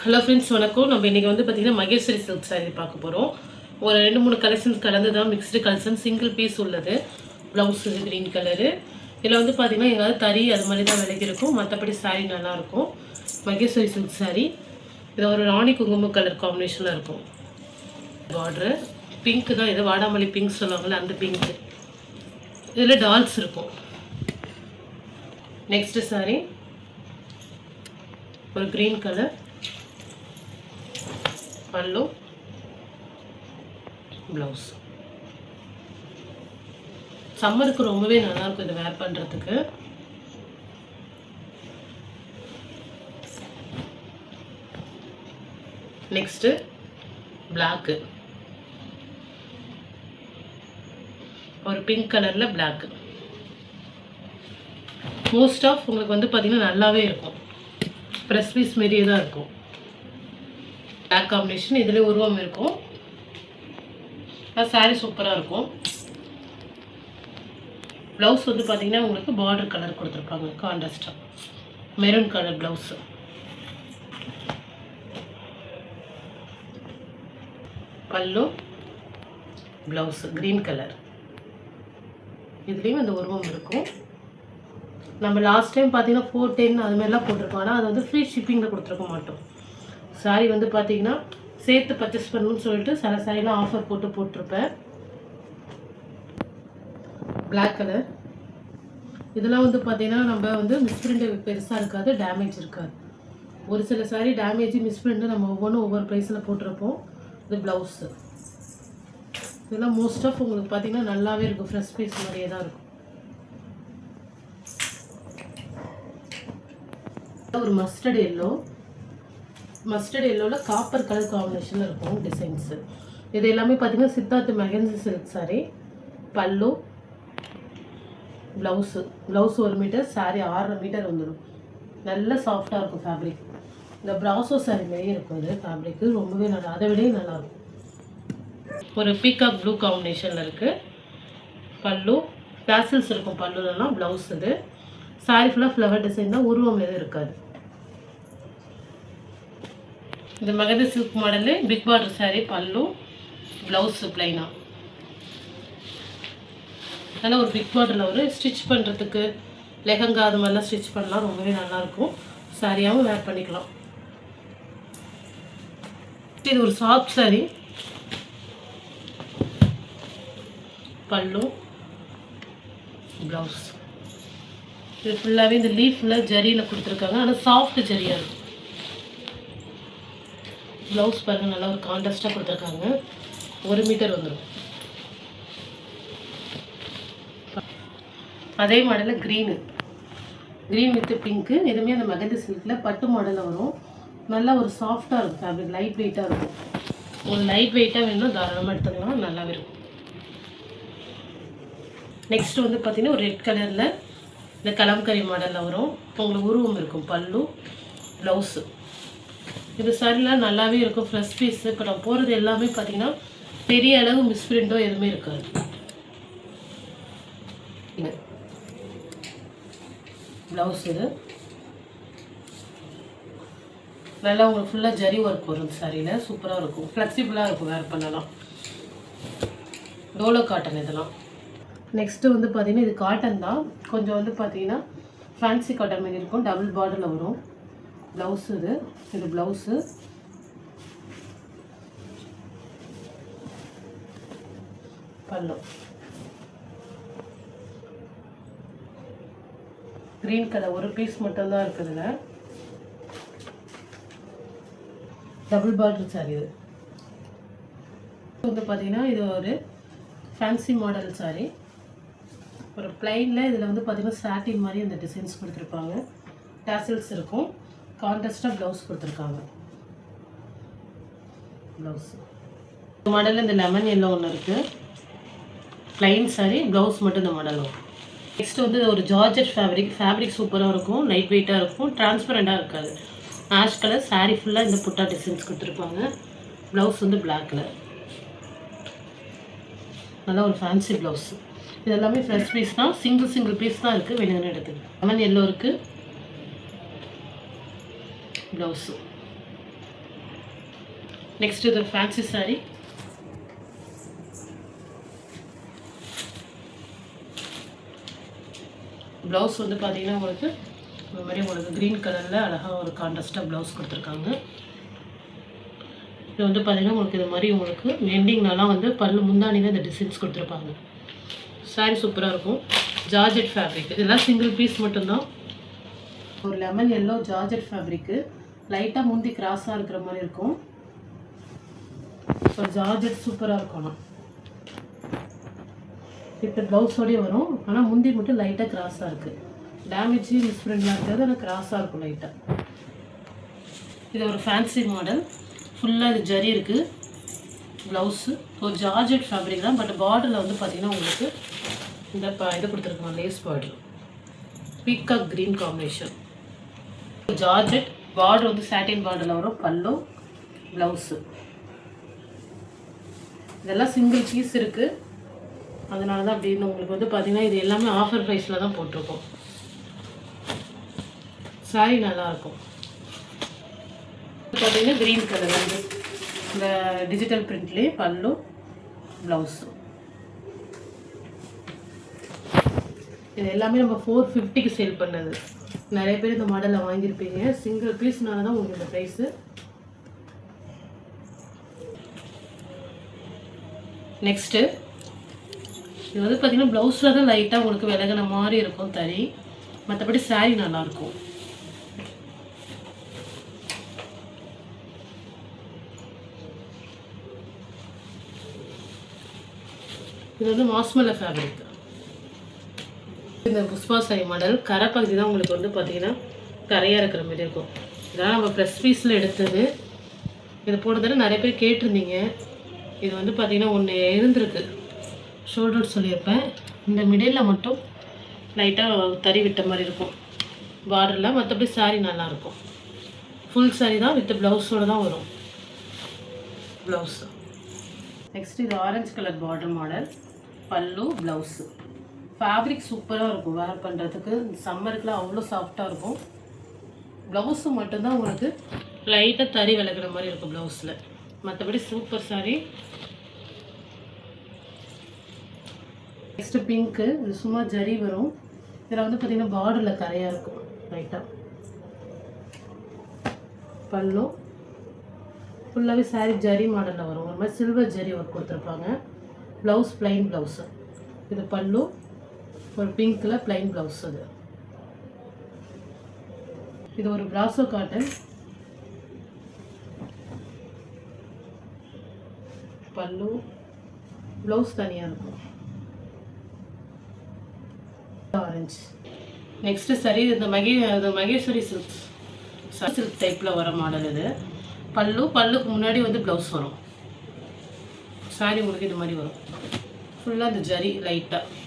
Hello friends, வணக்கம். நம்ம இன்றைக்கி வந்து பார்த்திங்கன்னா மகேஸ்வரி சில்க் சாரீ பார்க்க போகிறோம். ஒரு 2-3 கலெக்ஷன்ஸ் கலந்து தான், மிக்ஸ்டு கலெக்ஷன், சிங்கிள் பீஸ் உள்ளது. ப்ளவுஸ் இது க்ரீன் கலரு. இதில் வந்து பார்த்திங்கன்னா எங்கேயாவது தறி அது மாதிரி தான் விலைக்கு இருக்கும். மற்றபடி சாரீ நல்லாயிருக்கும். மகேஸ்வரி சில்க் சாரீ. இது ஒரு ராணி குங்குமம் கலர் காம்பினேஷனில் இருக்கும். பார்ட்ரு பிங்க்கு தான், இது வாடாமல்லி பிங்க் சொல்லுவாங்கள்ல, அந்த பிங்க்கு. இதில் டால்ஸ் இருக்கும். நெக்ஸ்ட்டு சாரீ ஒரு க்ரீன் கலர், பல்லு, ப்ளவுஸ். சம்மருக்கு ரொம்பவே நல்லாயிருக்கும் இதை வேர் பண்ணுறதுக்கு. நெக்ஸ்ட்டு பிளாக்கு, ஒரு பிங்க் கலரில் பிளாக்கு. மோஸ்ட் ஆஃப் உங்களுக்கு வந்து பார்த்திங்கன்னா நல்லாவே இருக்கும். ப்ரெஸ் பீஸ் மாரியே தான் இருக்கும். பிளாக் காம்பினேஷன், இதில் உருவம் இருக்கும். சாரீ சூப்பராக இருக்கும். ப்ளவுஸ் வந்து பார்த்திங்கன்னா உங்களுக்கு பார்டர் கலர் கொடுத்துருப்பாங்க, கான்ட்ராஸ்டாக மெரூன் கலர் ப்ளவுஸு. பல்லு, ப்ளவுஸு க்ரீன் கலர். இதுலேயும் அந்த உருவம் இருக்கும். நம்ம லாஸ்ட் டைம் பார்த்தீங்கன்னா 410 அது மாதிரிலாம் போட்டிருக்கோம். ஆனால் அது வந்து ஃப்ரீ ஷிப்பிங்கில் கொடுத்துருக்க மாட்டோம். சாரீ வந்து பார்த்தீங்கன்னா சேர்த்து பர்ச்சேஸ் பண்ணணும்னு சொல்லிட்டு சில சாரீலாம் ஆஃபர் போட்டிருப்பேன். Black colour. இதெல்லாம் வந்து பார்த்தீங்கன்னா நம்ம வந்து மிஸ்பிரிண்ட் பெருசாக இருக்காது, டேமேஜ் இருக்காது. ஒரு சில சாரீ டேமேஜ் மிஸ்பிரிண்ட்டு நம்ம ஒவ்வொன்றும் ஒவ்வொரு ப்ரைஸில் போட்டிருப்போம். இது ப்ளவுஸு. இதெல்லாம் மோஸ்ட் ஆஃப் உங்களுக்கு பார்த்தீங்கன்னா நல்லாவே இருக்கும். ஃப்ரெஷ் பீஸ் மாதிரியே தான் இருக்கும். ஒரு மஸ்டர்ட் எல்லோவில் காப்பர் கலர் காம்பினேஷனில் இருக்கும் டிசைன்ஸு. இது எல்லாமே பார்த்தீங்கன்னா சித்தார்த் மெகன்சி சில்க் சாரீ. பல்லு, ப்ளவுஸ் 1 மீட்டர், சாரீ 6.5 மீட்டர் வந்துடும். நல்ல சாஃப்டாக இருக்கும் ஃபேப்ரிக். இந்த ப்ராசோ சாரீ மாதிரியே இருக்கும். இது ஃபேப்ரிக்கு ரொம்பவே நல்லா, அதை விட நல்லாயிருக்கும். ஒரு பீகாக் ப்ளூ காம்பினேஷனில் இருக்குது. பல்லு டேசல்ஸ் இருக்கும் பல்லுலலாம். ப்ளவுஸ் இது. சாரீ ஃபுல்லாக ஃப்ளவர் டிசைன் தான், உருவம் எதுவும் இருக்காது. இந்த Magathi silk model big border sari. பல்லு, ப்ளவுஸு ப்ளைனா. அதனால் ஒரு பிக் பார்டரில் ஒரு ஸ்டிச் பண்ணுறதுக்கு லெஹங்கா அது மாதிரிலாம் ஸ்டிச் பண்ணலாம். ரொம்பவே நல்லாயிருக்கும். சாரியாகவும் வேர் பண்ணிக்கலாம். இது ஒரு சாஃப்ட் சாரீ. பல்லு, ப்ளவுஸ். இது ஃபுல்லாகவே இந்த லீஃபில் ஜரியில் கொடுத்துருக்காங்க. ஆனால் சாஃப்ட் ஜரியாக இருக்கும். ப்ளவுஸ் பாருங்கள், நல்லா ஒரு கான்ட்ராஸ்டாக கொடுத்துருக்காங்க. 1 மீட்டர் வந்துடும். அதே மாடலில் க்ரீன் வித் பிங்க்கு. எதுவுமே அந்த மகதி சில்கில் பட்டு மாடலில் வரும். நல்லா ஒரு சாஃப்டாக இருக்கும் ஃபேப்ரிக், லைட் வெயிட்டாக இருக்கும். ஒரு லைட் வெயிட்டாக வேணும்னா தாராளமாக எடுத்துக்கலாம், நல்லாவே இருக்கும். நெக்ஸ்ட்டு வந்து பார்த்திங்கன்னா ஒரு ரெட் கலரில் இந்த கலம்கரி மாடலில் வரும். உங்களுக்கு உருவம் இருக்கும். பல்லு, ப்ளவுஸு. இது சாரிலாம் நல்லாவே இருக்கும். Fresh piece. இப்போ நான் போகிறது எல்லாமே பார்த்திங்கன்னா பெரிய அளவு மிஸ்பிரிண்டோ எதுவுமே இருக்காது. ப்ளவுஸ் இது நல்லா உங்களுக்கு ஃபுல்லாக ஜரி ஒர்க் வரும். சாரியில் சூப்பராக இருக்கும். ஃப்ளெக்சிபிளாக இருக்கும், வேர் பண்ணலாம். டோலோ காட்டன் இதெல்லாம். நெக்ஸ்ட்டு வந்து பார்த்திங்கன்னா இது காட்டன் தான். கொஞ்சம் வந்து பார்த்திங்கன்னா ஃபேன்சி காட்டன் மாதிரி இருக்கும். டபுள் பார்டரில் வரும். ப்ளவுஸு இது ப்ளவுஸு. பல்லு க்ரீன் கலர், ஒரு பீஸ் மட்டும்தான் இருக்குதுல. Double border sari. இது வந்து பார்த்தீங்கன்னா இது ஒரு ஃபேன்சி மாடல் சாரீ. ஒரு பிளைனில் இதில் வந்து பார்த்திங்கன்னா சாட்டின் மாதிரி இந்த டிசைன்ஸ் கொடுத்துருப்பாங்க. டேசல்ஸ் இருக்கும். கான்ட்ராஸ்டாக ப்ளவுஸ் கொடுத்துருக்காங்க. ப்ளவுஸ் மாடலில் இந்த லெமன் எல்லோ ஒன்று இருக்குது. ப்ளைன் சாரீ. ப்ளவுஸ் மட்டும் இந்த மாடல் வரும். நெக்ஸ்ட் வந்து ஒரு ஜார்ஜெட் ஃபேப்ரிக் சூப்பராக இருக்கும். லைட் வெயிட்டாக இருக்கும். டிரான்ஸ்பரண்டாக இருக்காது. Ash colour. சாரீ ஃபுல்லாக இந்த புட்டா டிசைன்ஸ் கொடுத்துருப்பாங்க. ப்ளவுஸ் வந்து பிளாக் கலர். நல்லா ஒரு ஃபேன்சி ப்ளவுஸ். இது எல்லாமே ஃப்ரெஷ் பீஸ் தான். சிங்கிள் பீஸ் தான் இருக்குது. வேணுங்கன்னு எடுத்துக்கலாம். லெமன் எல்லோ இருக்குது. ப்ளவுஸு நெக்ஸ்ட் இது ஃபேன்சி சாரீ. ப்ளவுஸ் வந்து பார்த்தீங்கன்னா உங்களுக்கு இந்த மாதிரி உங்களுக்கு க்ரீன் கலரில் அழகாக ஒரு கான்ட்ராஸ்ட்டாக ப்ளவுஸ் கொடுத்துருக்காங்க. இது வந்து பார்த்தீங்கன்னா உங்களுக்கு இது மாதிரி உங்களுக்கு எண்டிங்லலாம் வந்து பல்லு முந்தானியில் இந்த டிசைன்ஸ் கொடுத்துருப்பாங்க. சாரீ சூப்பராக இருக்கும். ஜார்ஜெட் ஃபேப்ரிக், இதெல்லாம் சிங்கிள் பீஸ் மட்டும்தான். ஒரு லெமன் எல்லோ ஜார்ஜெட் ஃபேப்ரிக்கு, லைட்டாக முந்தி கிராஸாக இருக்கிற மாதிரி இருக்கும். ஒரு ஜார்ஜெட் சூப்பராக இருக்கும். ஆனால் இப்போ ப்ளவுஸோடய வரும், ஆனால் முந்தி மட்டும் லைட்டாக கிராஸாக இருக்குது. டேமேஜ் மிஸ்பிரிண்ட்லாம் இருக்காது, ஆனால் கிராஸாக இருக்கும் லைட்டாக. இது ஒரு ஃபேன்சி மாடல், ஃபுல்லாக இது ஜரி இருக்குது. ப்ளவுஸு ஒரு ஜார்ஜெட் ஃபேப்ரிக் தான், பட் பார்டரில் வந்து பார்த்திங்கன்னா உங்களுக்கு இந்த இது கொடுத்துருக்காங்க, lace border, peacock green combination. Georgette border வந்து சாட்டின் பார்டரில் வரும். பல்லு, ப்ளவுஸு, இதெல்லாம் சிங்கிள் பீஸ் இருக்குது. அதனால தான் அப்படின்னு உங்களுக்கு வந்து பார்த்திங்கன்னா இது எல்லாமே ஆஃபர் ப்ரைஸில் தான் போட்டிருக்கோம். சாரீ நல்லாயிருக்கும். பார்த்தீங்கன்னா க்ரீன் கலர் வந்து இந்த டிஜிட்டல் பிரிண்ட்லேயே பல்லு, ப்ளவுஸு. இது எல்லாமே நம்ம 450க்கு சேல் பண்ணது. நிறைய பேர் இந்த மாடலில் வாங்கியிருப்பீங்க. சிங்கிள் பீஸ்னால தான் உங்களுக்கு இந்த ப்ரைஸு. நெக்ஸ்ட்டு இது வந்து பார்த்திங்கன்னா ப்ளவுஸில் தான் லைட்டாக உங்களுக்கு விலகின மாதிரி இருக்கும் தறி, மற்றபடி சாரீ நல்லாயிருக்கும். இது வந்து மாஸ்மல்ல ஃபேப்ரிக். இந்த புஷ்பா சாரி மாடல் கரை பகுதி தான் உங்களுக்கு வந்து பார்த்திங்கன்னா கரையாக இருக்கிற மாதிரி இருக்கும். இதெல்லாம் நம்ம ப்ரெஸ் பீஸில் எடுத்தது. இது போடுறதுல நிறைய பேர் கேட்டிருந்தீங்க. இது வந்து பார்த்திங்கன்னா ஒன்று இருந்திருக்கு, ஷோல்டர் சொல்லியிருப்பேன். இந்த மிடில் மட்டும் லைட்டாக தறி விட்ட மாதிரி இருக்கும் பார்டரில், மற்றபடி சாரீ நல்லாயிருக்கும். ஃபுல் சாரீ தான் வித் ப்ளவுஸோடு தான் வரும் ப்ளவுஸு. நெக்ஸ்ட் இது ஆரஞ்சு கலர் பார்டர் மாடல், பல்லு, ப்ளவுஸு. ஃபேப்ரிக் சூப்பராக இருக்கும் வேர் பண்ணுறதுக்கு. சம்மருக்குலாம் அவ்வளோ சாஃப்டாக இருக்கும். ப்ளவுஸு மட்டும்தான் உங்களுக்கு லைட்டாக தறி விளக்குற மாதிரி இருக்கும் ப்ளவுஸில், மற்றபடி சூப்பர் சாரீ. நெக்ஸ்ட்டு பிங்க்கு, இது சும்மா ஜரி வரும். இதில் வந்து பார்த்திங்கன்னா பார்டரில் கரையாக இருக்கும் லைட்டாக. பல்லு ஃபுல்லாகவே சாரீ ஜரி மாடலில் வரும். ஒரு மாதிரி சில்வர் ஜரி ஒர்க் கொடுத்துருப்பாங்க. Blouse plain blouse. இது பல்லு, ஒரு பிங்க்கில் ப்ளைன் ப்ளவுஸ். அது இது ஒரு பிராசோ காட்டன். பல்லு, ப்ளவுஸ் தனியாக இருக்கும். ஆரஞ்சு. நெக்ஸ்ட்டு சரி இந்த மகேஸ்வரி சில்க் டைப்பில் வர மாடல் இது. பல்லுக்கு முன்னாடி வந்து ப்ளவுஸ் வரும். சாரி உங்களுக்கு இது மாதிரி வரும். ஃபுல்லாக இந்த ஜரி லைட்டாக